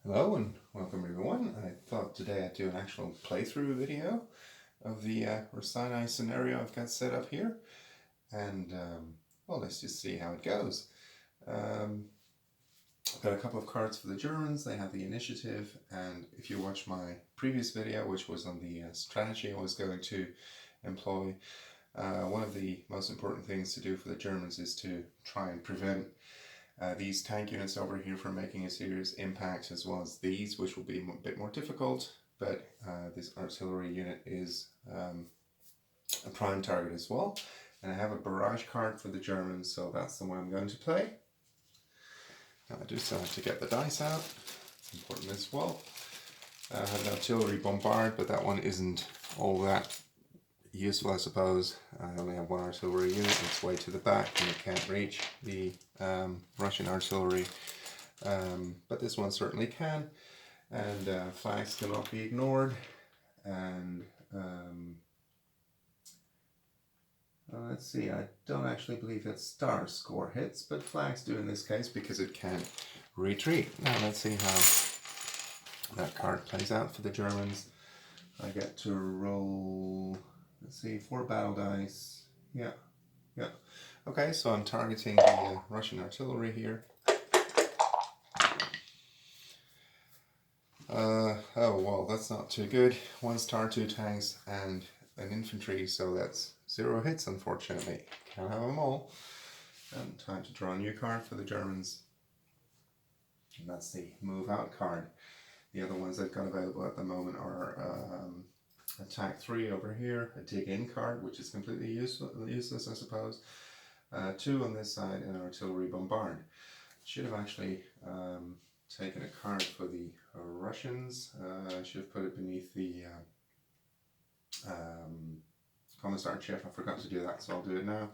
Hello and welcome everyone. I thought today I'd do an actual playthrough video of the Raseiniai scenario I've got set up here, and well, let's just see how it goes. I've got a couple of cards for the Germans. They have the initiative, and if you watch my previous video, which was on the strategy I was going to employ, one of the most important things to do for the Germans is to try and prevent these tank units over here from making a serious impact, as well as these, which will be a bit more difficult, but this artillery unit is a prime target as well. And I have a barrage card for the Germans, so that's the one I'm going to play. Now I do still have to get the dice out, it's important as well. I have an artillery bombard, but that one isn't all that useful, I suppose. I only have one artillery unit, it's way to the back and it can't reach the Russian artillery, but this one certainly can, and flags cannot be ignored, and let's see, I don't actually believe that star score hits, but flags do in this case because it can retreat. Now let's see how that card plays out for the Germans. I get to roll, let's see, 4 battle dice. Yeah. Okay, so I'm targeting the Russian artillery here. Oh, well, that's not too good. 1 star, 2 tanks, and an infantry, so that's 0 hits, unfortunately. Can't have them all. And time to draw a new card for the Germans. And that's the move out card. The other ones I've got available at the moment are attack 3 over here, a dig in card, which is completely useless, I suppose. 2 on this side, and an artillery bombard. Should have actually taken a card for the Russians. I should have put it beneath the Commissar Chief. I forgot to do that, so I'll do it now,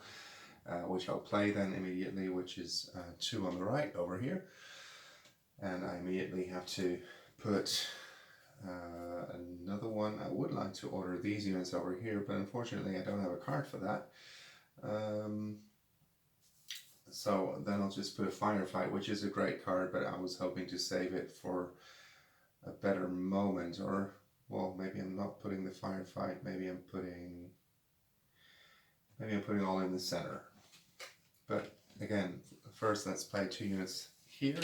which I'll play then immediately, which is 2 on the right over here. And I immediately have to put another one. I would like to order these units over here, but unfortunately I don't have a card for that. So then I'll just put a firefight, which is a great card, but I was hoping to save it for a better moment, or, well, maybe I'm not putting the firefight, maybe I'm putting all in the center. But again, first let's play 2 units here.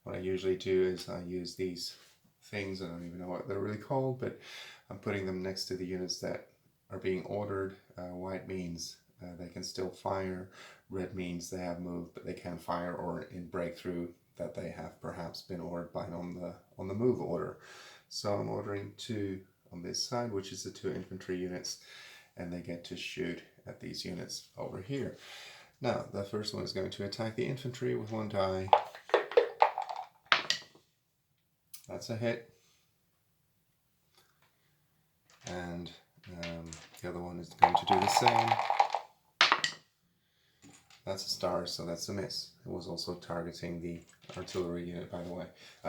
What I usually do is I use these things, I don't even know what they're really called, but I'm putting them next to the units that are being ordered. White means they can still fire, red means they have moved but they can't fire, or in breakthrough that they have perhaps been ordered by on the move order. So I'm ordering 2 on this side, which is the 2 infantry units, and they get to shoot at these units over here. Now the first one is going to attack the infantry with 1 die. That's a hit. And the other one is going to do the same. That's a star, so that's a miss. It was also targeting the artillery unit, by the way.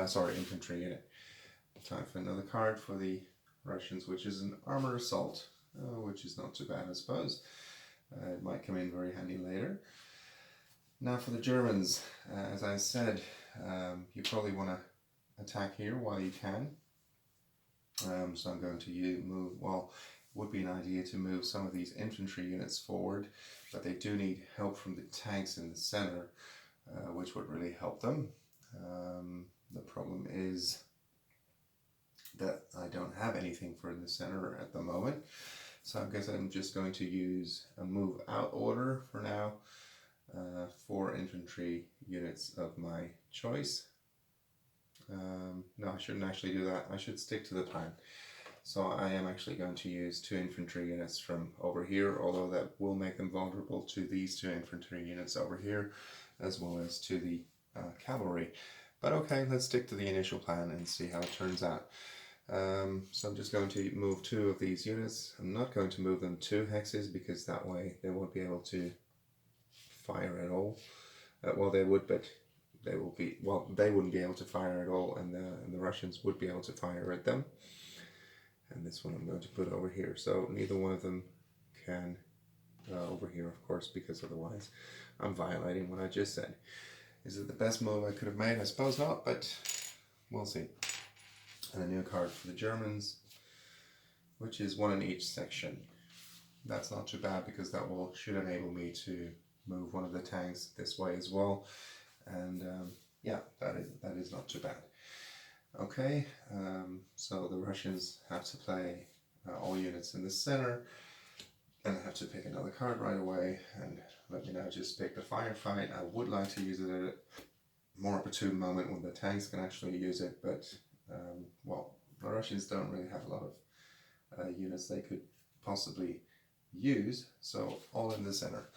Sorry, infantry unit. Time for another card for the Russians, which is an armor assault, which is not too bad, I suppose. It might come in very handy later. Now for the Germans, as I said, you probably want to attack here while you can. So I'm going to move, well, it would be an idea to move some of these infantry units forward, but they do need help from the tanks in the center, which would really help them. The problem is that I don't have anything for the center at the moment, so I guess I'm just going to use a move out order for now, 4 infantry units of my choice. No, I shouldn't actually do that. I should stick to the plan. So I am actually going to use 2 infantry units from over here, although that will make them vulnerable to these 2 infantry units over here, as well as to the cavalry. But okay, let's stick to the initial plan and see how it turns out. So I'm just going to move 2 of these units. I'm not going to move them 2 hexes, because that way they won't be able to fire at all. Well, they would, but they wouldn't be able to fire at all, and the Russians would be able to fire at them. And this one I'm going to put over here, so neither one of them can over here, of course, because otherwise I'm violating what I just said. Is it the best move I could have made? I suppose not, but we'll see. And a new card for the Germans, which is 1 in each section. That's not too bad because that should enable me to move one of the tanks this way as well. And yeah, that is not too bad. Okay, so the Russians have to play all units in the center, and I have to pick another card right away. And let me now just pick the firefight. I would like to use it at a more opportune moment when the tanks can actually use it, but well, the Russians don't really have a lot of units they could possibly use, so all in the center.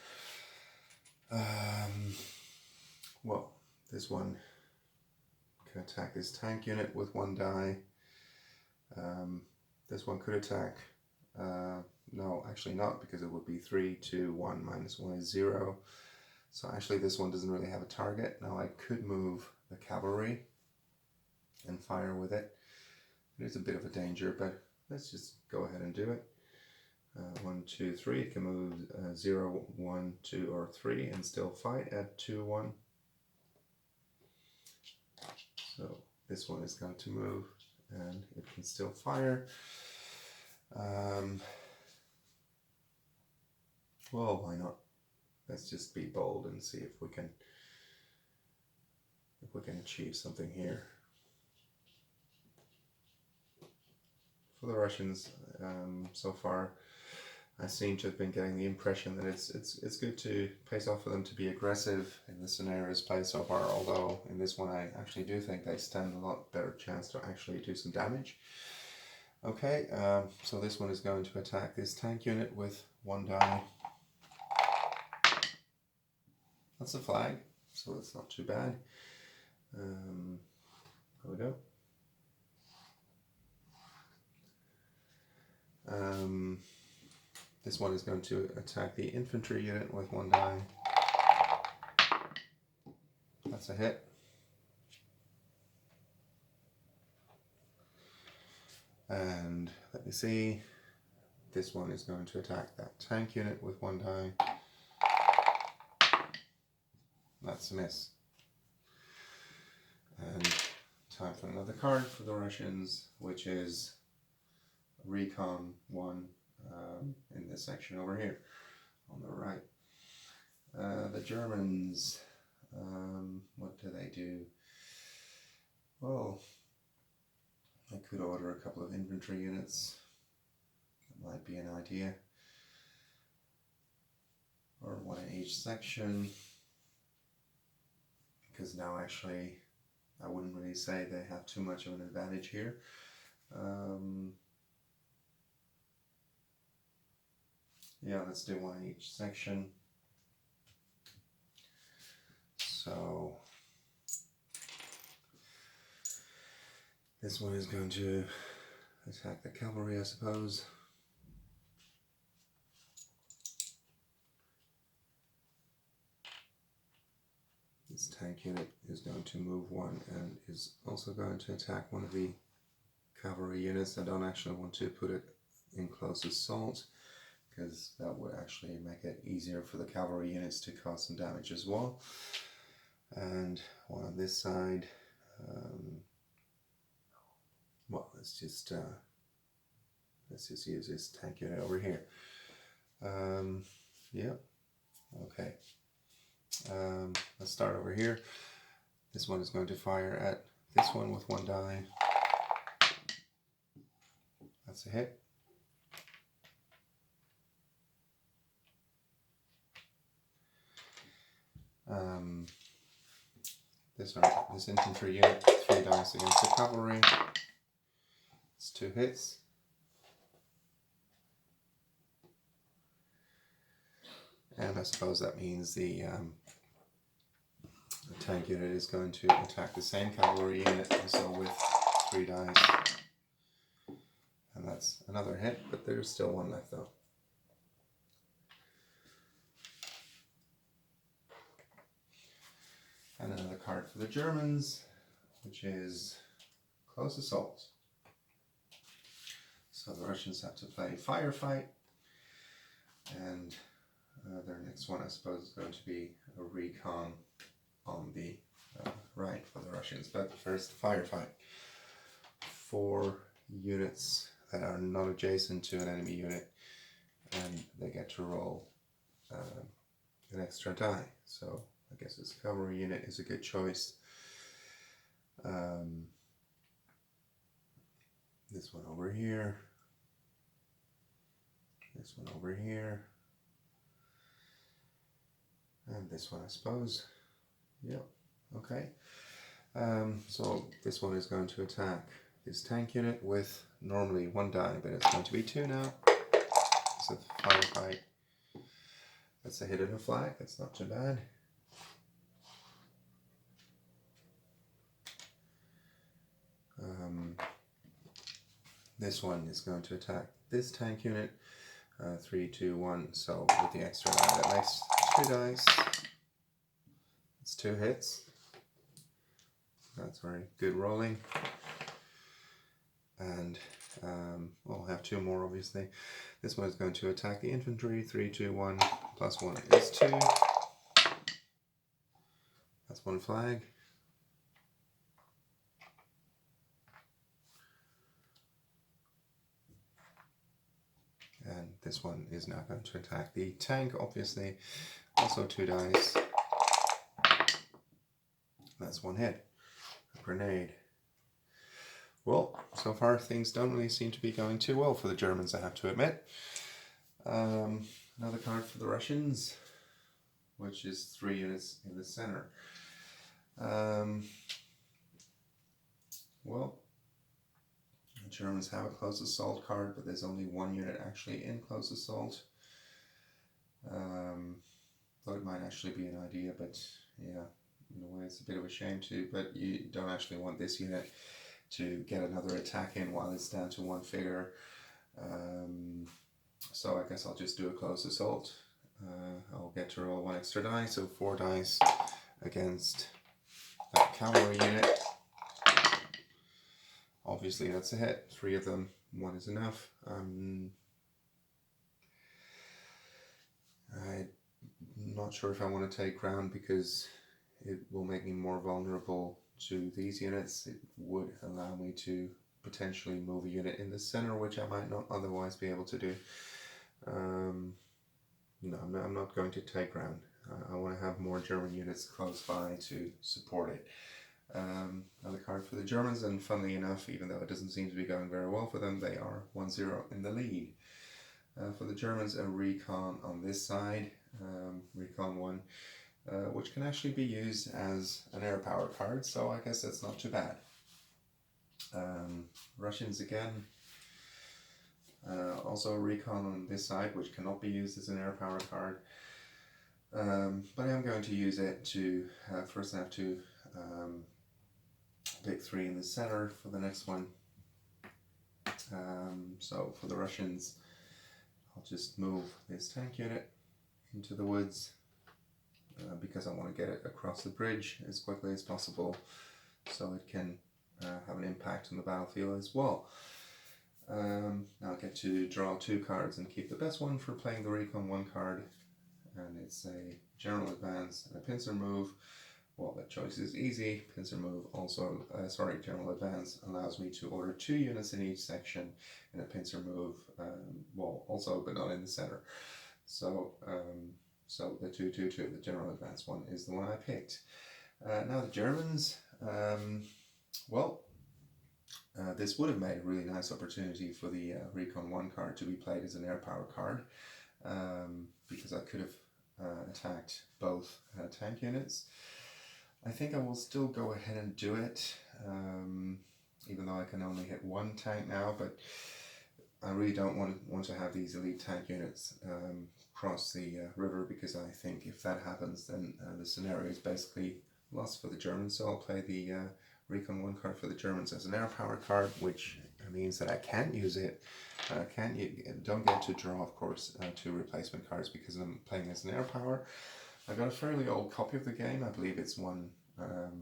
Well, this one can attack this tank unit with 1 die. This one could attack, no, actually not, because it would be 3, 2, 1, minus 1 is 0. So actually this one doesn't really have a target. Now I could move the cavalry and fire with it. It is a bit of a danger, but let's just go ahead and do it. 1, 2, 3, it can move 0, 1, 2, or 3 and still fight at 2, 1. So this one is going to move and it can still fire. Well, why not? Let's just be bold and see if we can achieve something here. For the Russians, so far, I seem to have been getting the impression that it's good to pays off for them to be aggressive in the scenarios played so far, although in this one I actually do think they stand a lot better chance to actually do some damage. Okay, so this one is going to attack this tank unit with 1 die. That's a flag, so it's not too bad. There we go. This one is going to attack the infantry unit with 1 die. That's a hit. And let me see, this one is going to attack that tank unit with 1 die. That's a miss. And time for another card for the Russians, which is Recon 1 in this section over here on the right. The Germans, what do they do? Well, I could order a couple of infantry units. That might be an idea. Or 1 in each section. Because now actually I wouldn't really say they have too much of an advantage here. Yeah, let's do 1 in each section. So this one is going to attack the cavalry, I suppose. This tank unit is going to move 1 and is also going to attack one of the cavalry units. I don't actually want to put it in close assault, because that would actually make it easier for the cavalry units to cause some damage as well. And 1 on this side. Well, let's just use this tank unit over here. Yeah, okay. Let's start over here. This one is going to fire at this one with 1 die. That's a hit. This infantry unit, 3 dice against the cavalry. It's 2 hits. And I suppose that means the tank unit is going to attack the same cavalry unit, so with 3 dice. And that's another hit, but there's still 1 left though. And another card for the Germans, which is Close Assault. So the Russians have to play Firefight, and their next one I suppose is going to be a Recon on the right for the Russians, but first Firefight. 4 units that are not adjacent to an enemy unit, and they get to roll an extra die. So I guess this cavalry unit is a good choice. This one over here, this one over here, and this one, I suppose. Yep, okay. So this one is going to attack this tank unit with normally 1 die, but it's going to be 2 now. It's a firefight. That's a hit and a flag, that's not too bad. This one is going to attack this tank unit. 3, 2, 1. So with the extra die, that makes 2 dice. It's 2 hits. That's very good rolling. And we'll have 2 more, obviously. This one is going to attack the infantry. 3, 2, 1. Plus 1 is 2. That's 1 flag. And this one is now going to attack the tank, obviously. Also 2 dice. That's 1 hit. A grenade. Well, so far things don't really seem to be going too well for the Germans, I have to admit. Another card for the Russians, which is 3 units in the center. Well, the Germans have a close assault card, but there's only 1 unit actually in close assault. Thought it might actually be an idea, but yeah, in a way it's a bit of a shame too, but you don't actually want this unit to get another attack in while it's down to 1 figure. So I guess I'll just do a close assault. I'll get to roll 1 extra die, so 4 dice against that cavalry unit. Obviously that's a hit, 3 of them, 1 is enough. I'm not sure if I want to take ground because it will make me more vulnerable to these units. It would allow me to potentially move a unit in the center, which I might not otherwise be able to do. No, I'm not going to take ground. I want to have more German units close by to support it. Another card for the Germans, and funnily enough, even though it doesn't seem to be going very well for them, they are 1-0 in the lead. For the Germans, a recon on this side, recon 1, which can actually be used as an air power card, so I guess that's not too bad. Russians again, also a recon on this side, which cannot be used as an air power card, but I'm going to use it to, first I have to pick 3 in the center for the next one. So for the Russians, I'll just move this tank unit into the woods because I want to get it across the bridge as quickly as possible so it can have an impact on the battlefield as well. Now I get to draw 2 cards and keep the best one for playing the Recon 1 card, and it's a General Advance and a Pincer Move. Well, that choice is easy. Pincer Move also, General Advance allows me to order 2 units in each section, and a Pincer Move, well, also, but not in the center. So, so the 2-2-2, the General Advance one, is the one I picked. Now the Germans, this would have made a really nice opportunity for the Recon 1 card to be played as an air power card, because I could have attacked both tank units. I think I will still go ahead and do it, even though I can only hit 1 tank now, but I really don't want to have these elite tank units cross the river, because I think if that happens, then the scenario is basically lost for the Germans. So I'll play the Recon 1 card for the Germans as an air power card, which means that I can't use it. Don't get to draw, of course, 2 replacement cards because I'm playing as an air power. I got a fairly old copy of the game. I believe it's one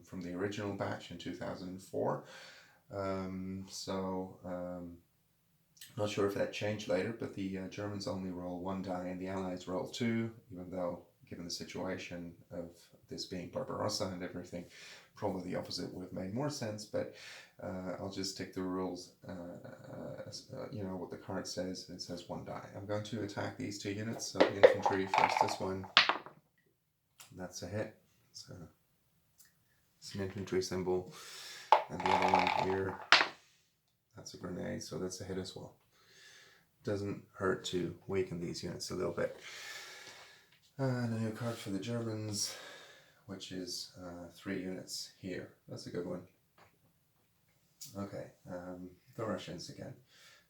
from the original batch in 2004. Not sure if that changed later, but the Germans only roll 1 die and the Allies roll 2, even though given the situation of this being Barbarossa and everything, probably the opposite would have made more sense, but I'll just stick the rules, you know, what the card says. It says 1 die. I'm going to attack these 2 units, so infantry first, this one, that's a hit, so it's an infantry symbol, and the other one here, that's a grenade, so that's a hit as well. Doesn't hurt to weaken these units a little bit. And a new card for the Germans, which is 3 units here. That's a good one. Okay, the Russians again.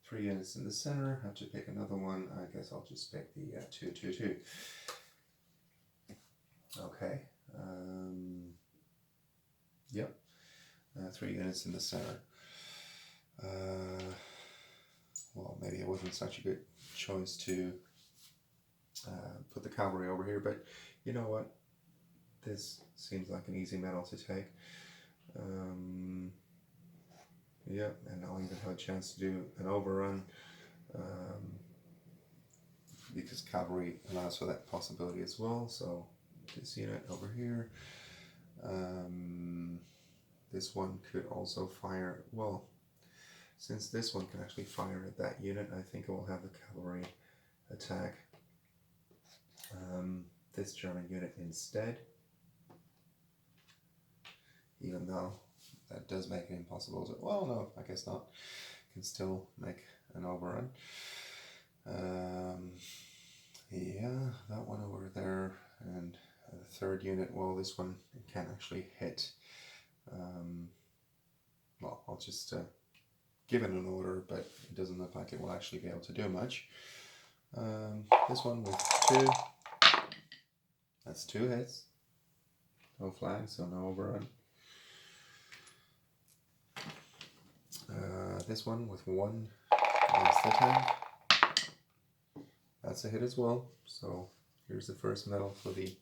3 units in the center. Have to pick another one. I guess I'll just pick the 2-2-2. Okay. Yep. 3 units in the center. Well, maybe it wasn't such a good choice to put the cavalry over here, but you know what? This seems like an easy medal to take. Yeah, and I'll even have a chance to do an overrun because cavalry allows for that possibility as well. So this unit over here, this one could also fire, well, since this one can actually fire at that unit, I think it will have the cavalry attack this German unit instead, even though that does make it impossible to, well, no, I guess not. Can still make an overrun. Yeah, that one over there, and the 3rd unit, well, this one can actually hit. Well, I'll just give it an order, but it doesn't look like it will actually be able to do much. This one with 2, that's 2 hits. No flag, so no overrun. This one with 1 against the tank. That's a hit as well. So here's the first medal for the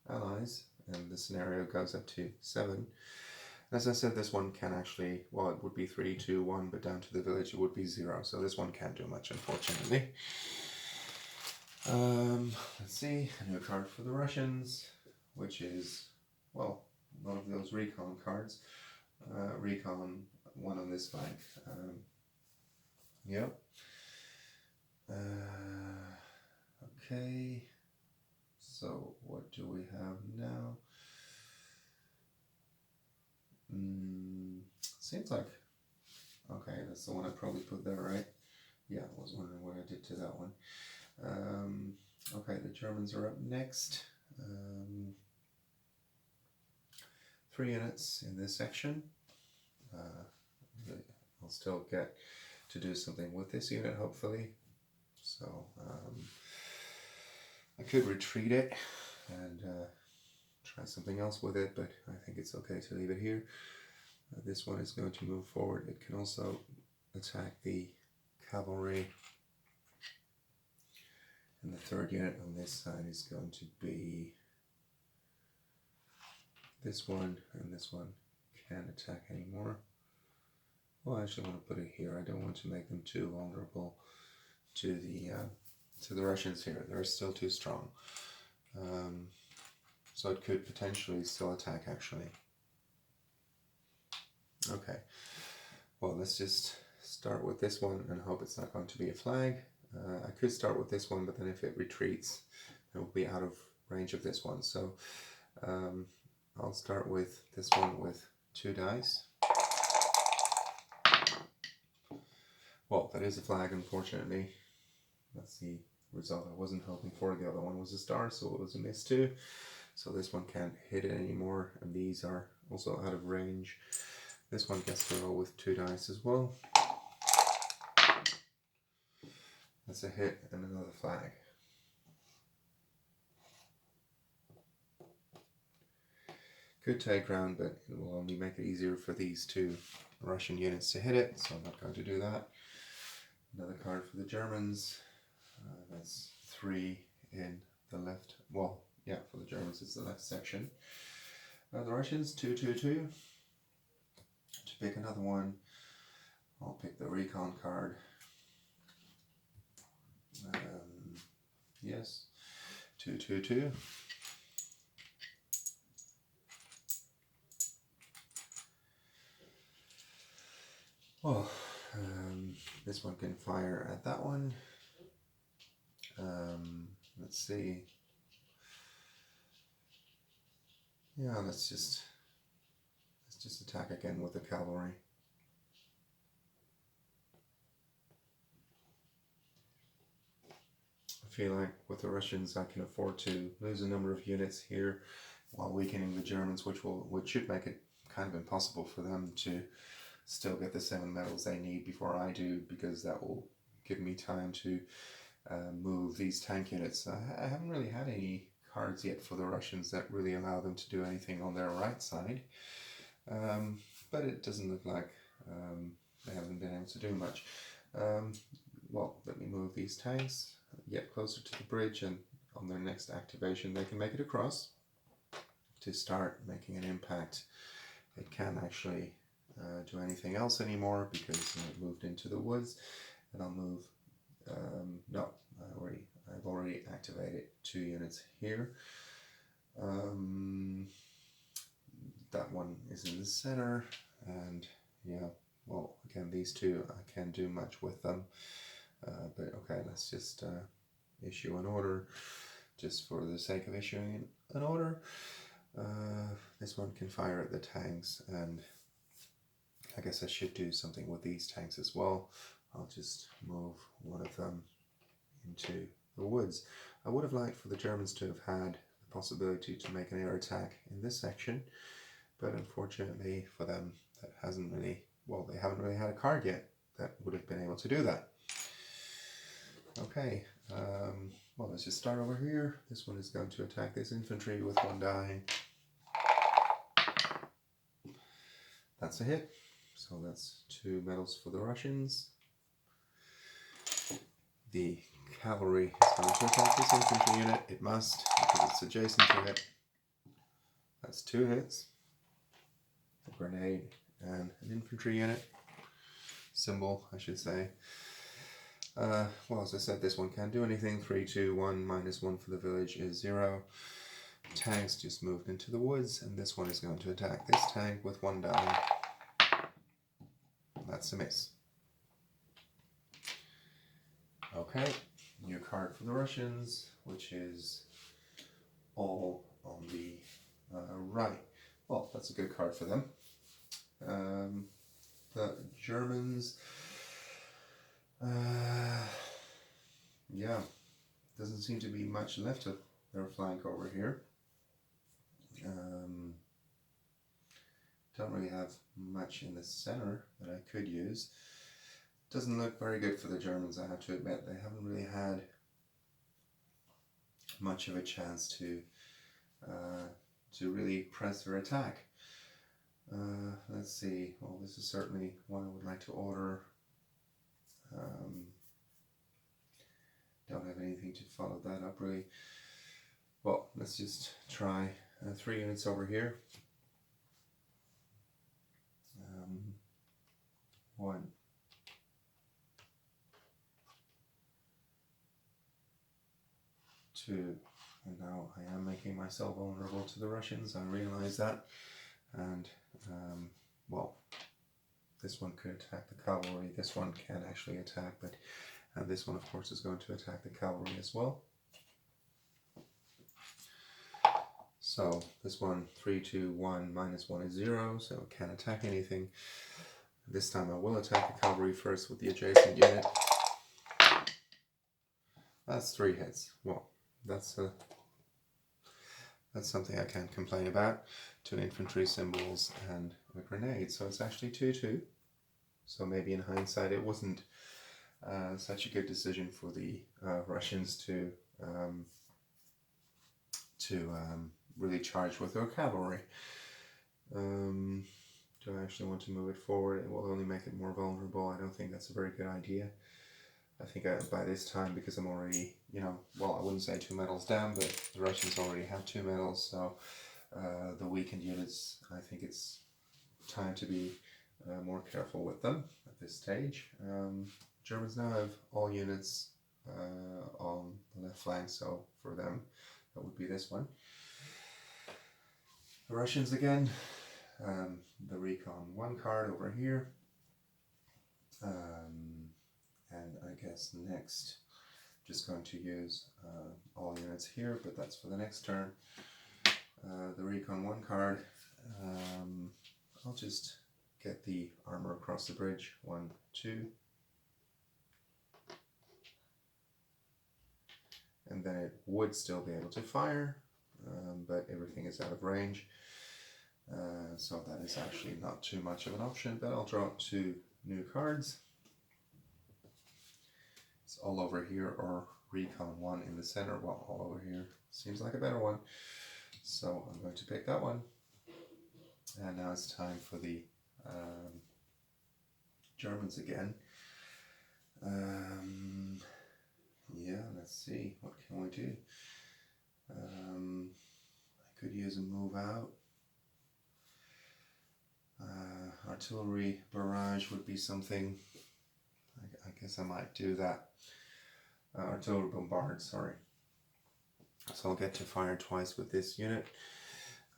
Allies, and the scenario goes up to 7. As I said, this one can actually, well, it would be 3, 2, 1, but down to the village it would be 0. So this one can't do much, unfortunately. Let's see, a new card for the Russians, which is, well, one of those recon cards. Recon 1 on this flank. Yep. Okay. So what do we have now? Seems like, okay, that's the one I probably put there, right? Yeah, I was wondering what I did to that one. Okay, the Germans are up next. 3 units in this section. I'll still get to do something with this unit, hopefully. So I could retreat it and try something else with it, but I think it's okay to leave it here. This one is going to move forward. It can also attack the cavalry. And the 3rd unit on this side is going to be this one, and this one can't attack anymore. Well, I actually want to put it here. I don't want to make them too vulnerable to the Russians here. They're still too strong. So it could potentially still attack, actually. Okay. Well, let's just start with this one and hope it's not going to be a flag. I could start with this one, but then if it retreats, it will be out of range of this one. So I'll start with this one with 2 dice. Well, that is a flag, unfortunately. That's the result I wasn't hoping for. The other one was a star, so it was a miss too. So this one can't hit it anymore, and these are also out of range. This one gets to roll with 2 dice as well. That's a hit and another flag. Could take ground, but it will only make it easier for these 2 Russian units to hit it, so I'm not going to do that. Another card for the Germans. That's 3 in the left. Well, yeah, for the Germans it's the left section. The Russians, 2-2-2. To pick another one, I'll pick the recon card. Yes, 2-2-2. Well, this one can fire at that one. Let's see. Yeah, let's just attack again with the cavalry. I feel like with the Russians I can afford to lose a number of units here while weakening the Germans, which should make it kind of impossible for them to still get the 7 medals they need before I do, because that will give me time to move these tank units. I haven't really had any cards yet for the Russians that really allow them to do anything on their right side, but it doesn't look like they haven't been able to do much. Well, let me move these tanks, get closer to the bridge, and on their next activation they can make it across to start making an impact. It can't actually do anything else anymore because it moved into the woods, and I'll move, no, I've already activated 2 units here. That one is in the center, and yeah, well, again, these 2, I can't do much with them, but okay, let's just issue an order just for the sake of issuing an order. This one can fire at the tanks, and I guess I should do something with these tanks as well. I'll just move one of them into the woods. I would have liked for the Germans to have had the possibility to make an air attack in this section, but unfortunately for them, that hasn't really, well, they haven't really had a card yet that would have been able to do that. Okay, well, let's just start over here. This one is going to attack this infantry with 1 die. That's a hit, so that's 2 medals for the Russians. The cavalry is going to attack this infantry unit. It must, because it's adjacent to it. That's 2 hits. A grenade and an infantry unit. Symbol, I should say. Well, as I said, this one can't do anything. 3, 2, 1, -1 for the village is 0. Tanks just moved into the woods, and this one is going to attack this tank with 1 die. That's a miss. Okay, new card for the Russians, which is all on the right. Well, that's a good card for them. The Germans, yeah, doesn't seem to be much left of their flank over here. Don't really have much in the center that I could use. Doesn't look very good for the Germans, I have to admit. They haven't really had much of a chance to really press their attack. Let's see. Well, this is certainly one I would like to order. Don't have anything to follow that up really. Well, let's just try 3 units over here. 1, 2, and now I am making myself vulnerable to the Russians. I realize that, and well, this one could attack the cavalry. This one can actually attack, but this one, of course, is going to attack the cavalry as well. So this one, 3, 2, 1, -1 is 0, so it can't attack anything. This time I will attack the cavalry first with the adjacent unit. That's 3 hits. Well, that's something I can't complain about. 2 infantry symbols and a grenade, so it's actually 2-2. So maybe in hindsight it wasn't such a good decision for the Russians to really charge with their cavalry. Do I actually want to move it forward? It will only make it more vulnerable. I don't think that's a very good idea. I think by this time, because I'm already, well, I wouldn't say 2 medals down, but the Russians already have 2 medals, so the weakened units, I think it's time to be more careful with them at this stage. Germans now have all units on the left flank, so for them, that would be this one. The Russians again, the Recon 1 card over here. And I guess next, just going to use all units here, but that's for the next turn. The Recon 1 card, I'll just get the armor across the bridge. 1, 2. And then it would still be able to fire, but everything is out of range. So that is actually not too much of an option, but I'll draw 2 new cards. It's all over here, or Recon 1 in the center. Well, all over here seems like a better one. So I'm going to pick that one. And now it's time for the Germans again. Yeah, let's see, what can we do? I could use a move out. Artillery barrage would be something. I guess I might do that. Artillery bombard, sorry. So I'll get to fire twice with this unit.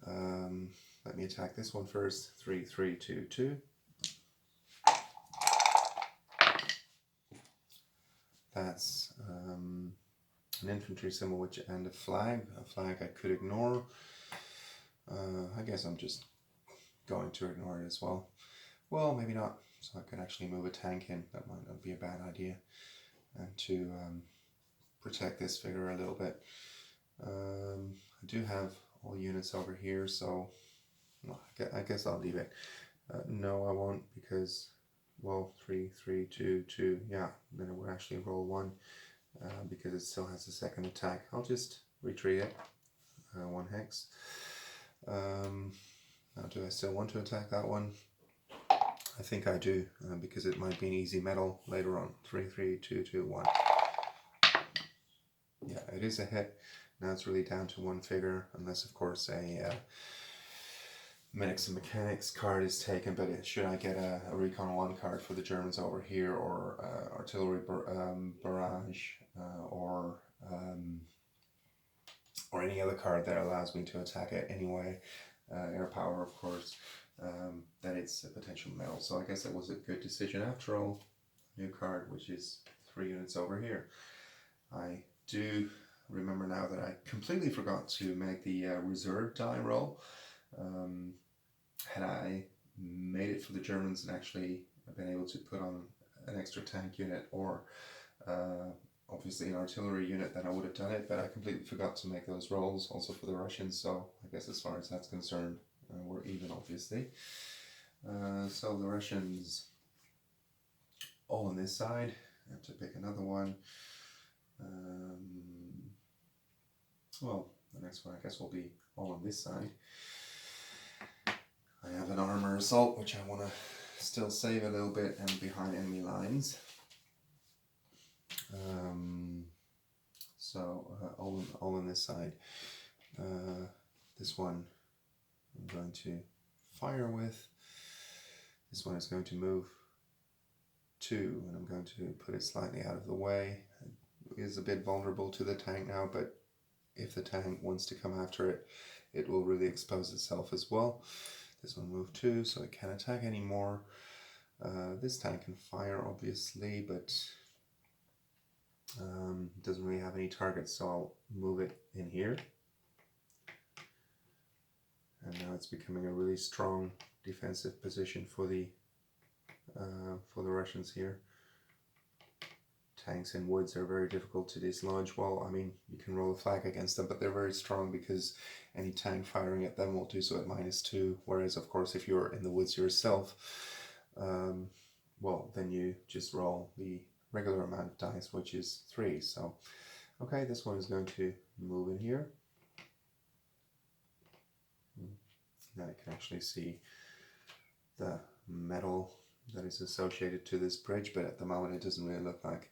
Let me attack this one first. 3, 3, 2, 2. That's an infantry symbol and a flag. A flag I could ignore. I guess I'm just going to ignore it as well. Well, maybe not. So I could actually move a tank in. That might not be a bad idea. And to protect this figure a little bit. I do have all units over here, so well, I guess I'll leave it. No, I won't, because, well, 3, 3, 2, 2, yeah, then it will actually roll 1, because it still has a second attack. I'll just retreat it, 1 hex. Now, do I still want to attack that one? I think I do, because it might be an easy medal later on. 3, 3, 2, 2, 1. Yeah, it is a hit. Now it's really down to 1 figure, unless of course a Medics and Mechanics card is taken, but should I get a Recon 1 card for the Germans over here, or Artillery Barrage, or any other card that allows me to attack it anyway, Air Power of course, then it's a potential medal. So I guess it was a good decision after all. New card, which is 3 units over here. I do remember now that I completely forgot to make the reserve die roll. Had I made it for the Germans and actually been able to put on an extra tank unit, or obviously an artillery unit, then I would have done it, but I completely forgot to make those rolls also for the Russians, so I guess as far as that's concerned, we're even, obviously. So the Russians all on this side. I have to pick another one. Well, the next one I guess will be all on this side. I have an armor assault, which I want to still save a little bit, and behind enemy lines. So all on this side. This one I'm going to fire with. This one is going to move 2, and I'm going to put it slightly out of the way. It is a bit vulnerable to the tank now, but if the tank wants to come after it, it will really expose itself as well. This one moved 2, so it can't attack anymore. This tank can fire, obviously, but doesn't really have any targets, so I'll move it in here. And now it's becoming a really strong defensive position for the Russians here. Tanks in woods are very difficult to dislodge. Well, I mean, you can roll a flag against them, but they're very strong because any tank firing at them will do so at -2. Whereas, of course, if you're in the woods yourself, well, then you just roll the regular amount of dice, which is 3. So, okay, this one is going to move in here. Now you can actually see the metal that is associated to this bridge, but at the moment it doesn't really look like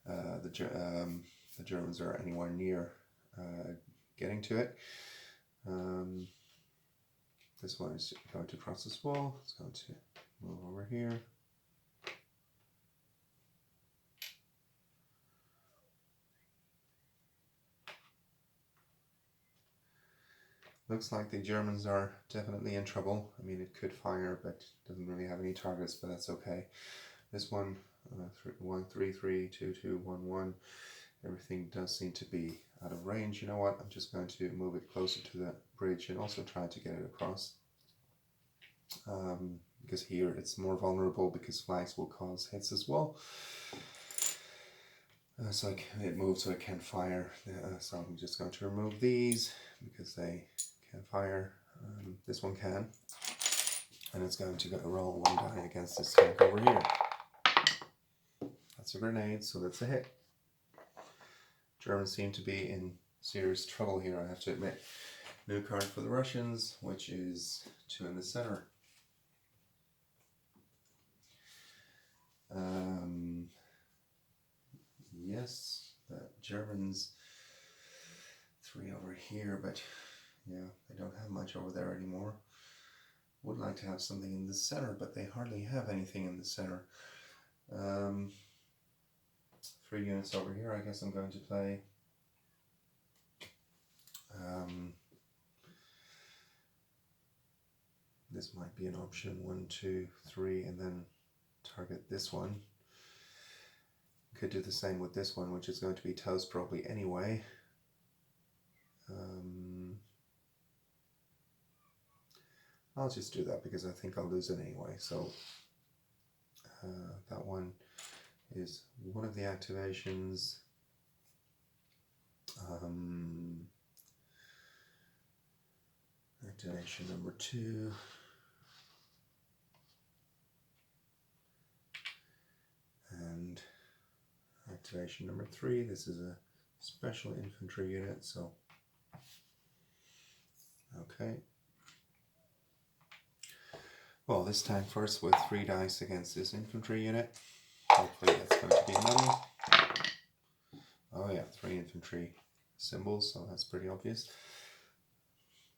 the Germans are anywhere near getting to it. This one is going to cross this wall. It's going to move over here. Looks like the Germans are definitely in trouble. I mean, it could fire, but doesn't really have any targets, but that's okay. This one, 1, 3, 3, 2, 2, 1, 1. Everything does seem to be out of range. You know what? I'm just going to move it closer to the bridge and also try to get it across. Because here it's more vulnerable because flags will cause hits as well. So it moved so it can't fire. So I'm just going to remove these because they can't fire. This one can. And it's going to roll 1 die against this tank over here. That's a grenade, so that's a hit. Germans seem to be in serious trouble here, I have to admit. New card for the Russians, which is 2 in the center. Yes, the Germans 3 over here, but yeah, they don't have much over there anymore. Would like to have something in the center, but they hardly have anything in the center. 3 units over here. I guess I'm going to play this might be an option. 1, 2, 3, and then target this one. Could do the same with this one, which is going to be toast probably anyway. I'll just do that because I think I'll lose it anyway. So that one is one of the activations. Activation number 2. And activation number 3. This is a special infantry unit, so okay. Well, this tank first with 3 dice against this infantry unit. Hopefully that's going to be money. Oh yeah, 3 infantry symbols, so that's pretty obvious.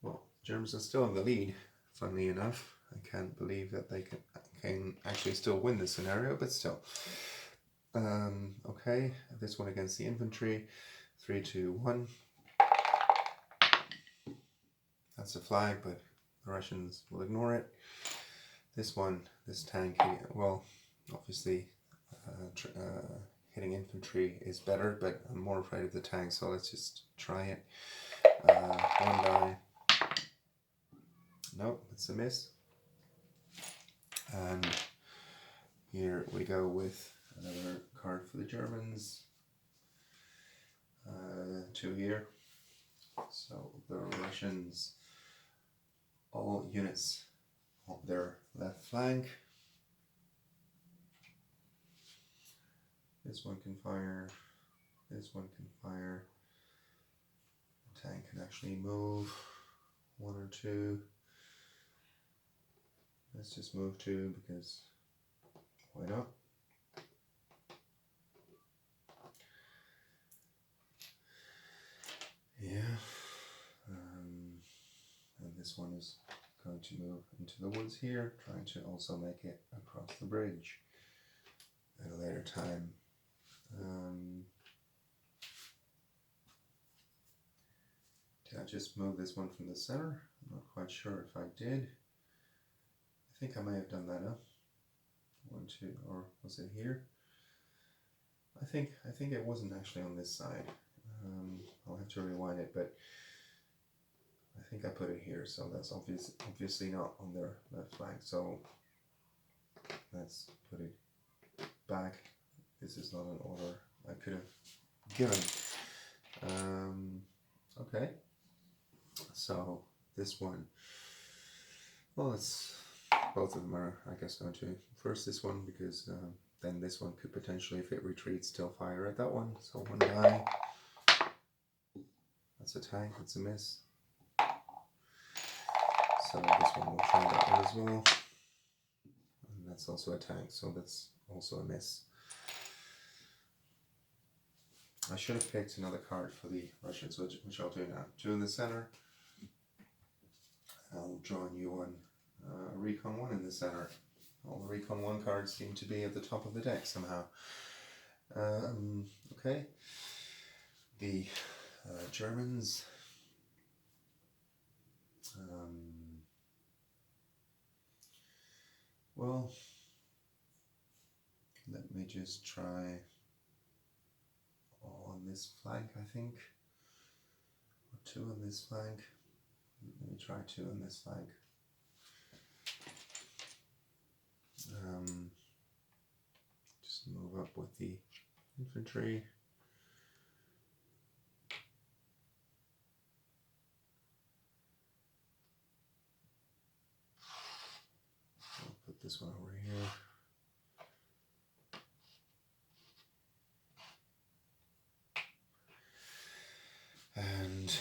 Well, Germans are still in the lead, funnily enough. I can't believe that they can actually still win this scenario, but still. Okay, this one against the infantry. 3, 2, 1. That's a flag, but the Russians will ignore it. This one, this tank, well, obviously hitting infantry is better, but I'm more afraid of the tank, so let's just try it. 1 die. Nope, it's a miss. And here we go with another card for the Germans. 2 here. So the Russians, all units on their left flank. This one can fire. This one can fire. The tank can actually move 1 or 2. Let's just move 2 because why not? Yeah. And this one is going to move into the woods here, trying to also make it across the bridge at a later time. Did I just move this one from the center? I'm not quite sure if I did. I think I may have done that, huh? 1, 2, or was it here? I think it wasn't actually on this side. I'll have to rewind it, but I think I put it here, so that's obviously not on their left flank. So let's put it back. This is not an order I could have given. Okay, so this one, well, both of them are, I guess, going to first this one because then this one could potentially, if it retreats, still fire at that one. So 1 die. That's a tank. That's a miss. So this one will try that one as well. And that's also a tank, so that's also a miss. I should have picked another card for the Russians, which I'll do now. 2 in the center. I'll draw a new one. Recon 1 in the center. All the Recon 1 cards seem to be at the top of the deck somehow. Okay. The Germans. Well, Let me just try on this flank, I think, or 2 on this flank. Let me try 2 on this flank. Just move up with the infantry. I'll put this one over here. And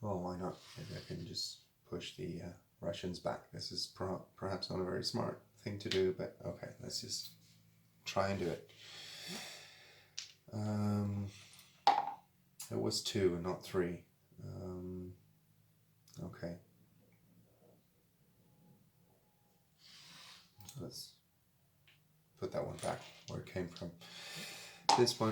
well, why not? Maybe I can just push the Russians back. This is perhaps not a very smart thing to do, but okay, let's just try and do it. It was 2 and not 3. Okay. So let's put that one back where it came from. This one